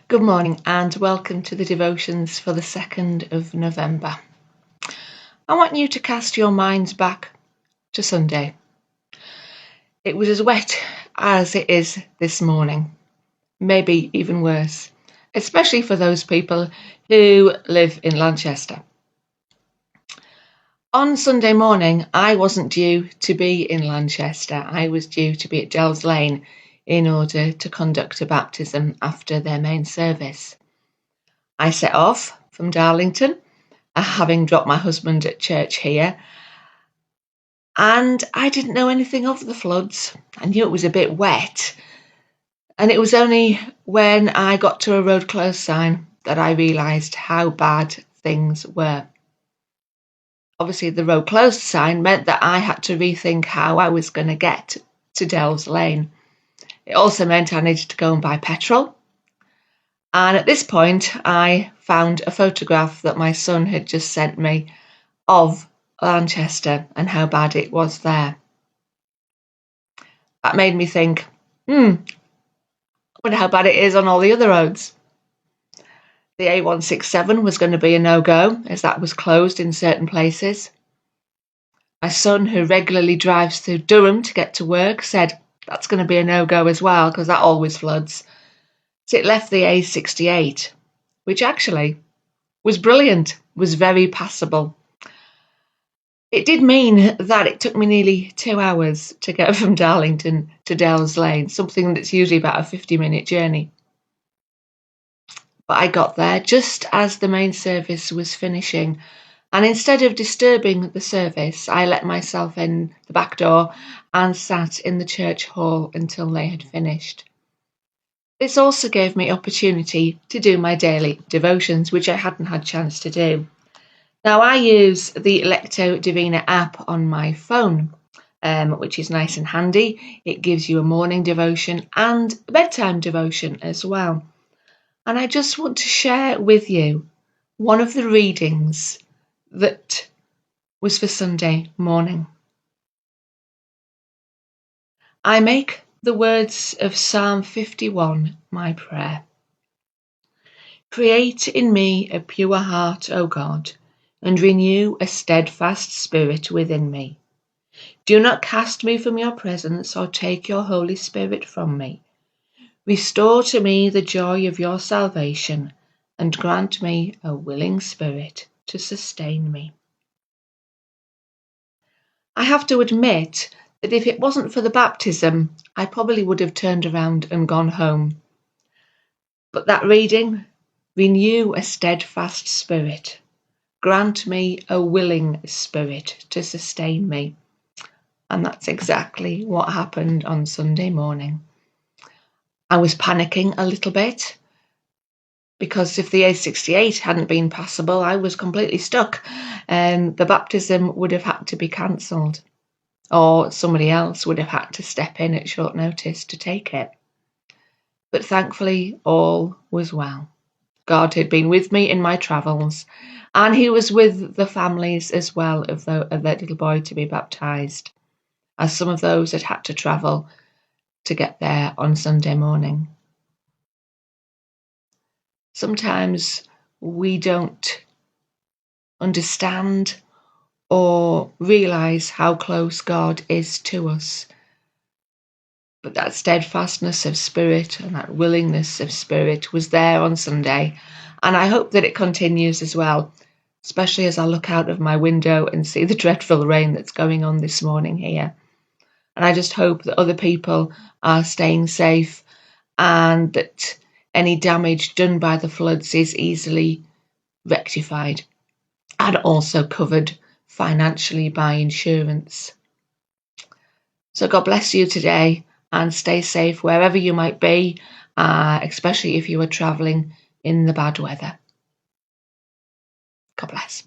Good morning and welcome to the devotions for the 2nd of November. I want you to cast your minds back to Sunday. It was as wet as it is this morning, maybe even worse, especially for those people who live in Lanchester. On Sunday morning, I wasn't due to be in Lanchester. I was due to be at Dells Lane in order to conduct a baptism after their main service. I set off from Darlington, having dropped my husband at church here, and I didn't know anything of the floods. I knew it was a bit wet, and it was only when I got to a road closed sign that I realised how bad things were. Obviously, the road closed sign meant that I had to rethink how I was going to get to Dells Lane. It also meant I needed to go and buy petrol. And at this point, I found a photograph that my son had just sent me of Lanchester and how bad it was there. That made me think, I wonder how bad it is on all the other roads. The A167 was going to be a no-go as that was closed in certain places. My son, who regularly drives through Durham to get to work, said that's going to be a no-go as well because that always floods. So it left the A68, which actually was brilliant, was very passable. It did mean that it took me nearly 2 hours to get from Darlington to Dells Lane, something that's usually about a 50-minute journey. But I got there just as the main service was finishing, and instead of disturbing the service, I let myself in the back door and sat in the church hall until they had finished. This also gave me opportunity to do my daily devotions, which I hadn't had a chance to do. Now, I use the Lectio Divina app on my phone, which is nice and handy. It gives you a morning devotion and a bedtime devotion as well. And I just want to share with you one of the readings that was for Sunday morning. I make the words of Psalm 51 my prayer. Create in me a pure heart, O God, and renew a steadfast spirit within me. Do not cast me from your presence or take your Holy Spirit from me. Restore to me the joy of your salvation and grant me a willing spirit to sustain me. I have to admit that if it wasn't for the baptism, I probably would have turned around and gone home. But that reading, renew a steadfast spirit. Grant me a willing spirit to sustain me. And that's exactly what happened on Sunday morning. I was panicking a little bit because if the A68 hadn't been passable, I was completely stuck and the baptism would have had to be cancelled, or somebody else would have had to step in at short notice to take it. But thankfully, all was well. God had been with me in my travels, and he was with the families as well of that little boy to be baptised, as some of those had to travel to get there on Sunday morning. Sometimes we don't understand or realise how close God is to us. But that steadfastness of spirit and that willingness of spirit was there on Sunday. And I hope that it continues as well, especially as I look out of my window and see the dreadful rain that's going on this morning here. And I just hope that other people are staying safe and that any damage done by the floods is easily rectified and also covered financially by insurance. So God bless you today and stay safe wherever you might be, especially if you are travelling in the bad weather. God bless.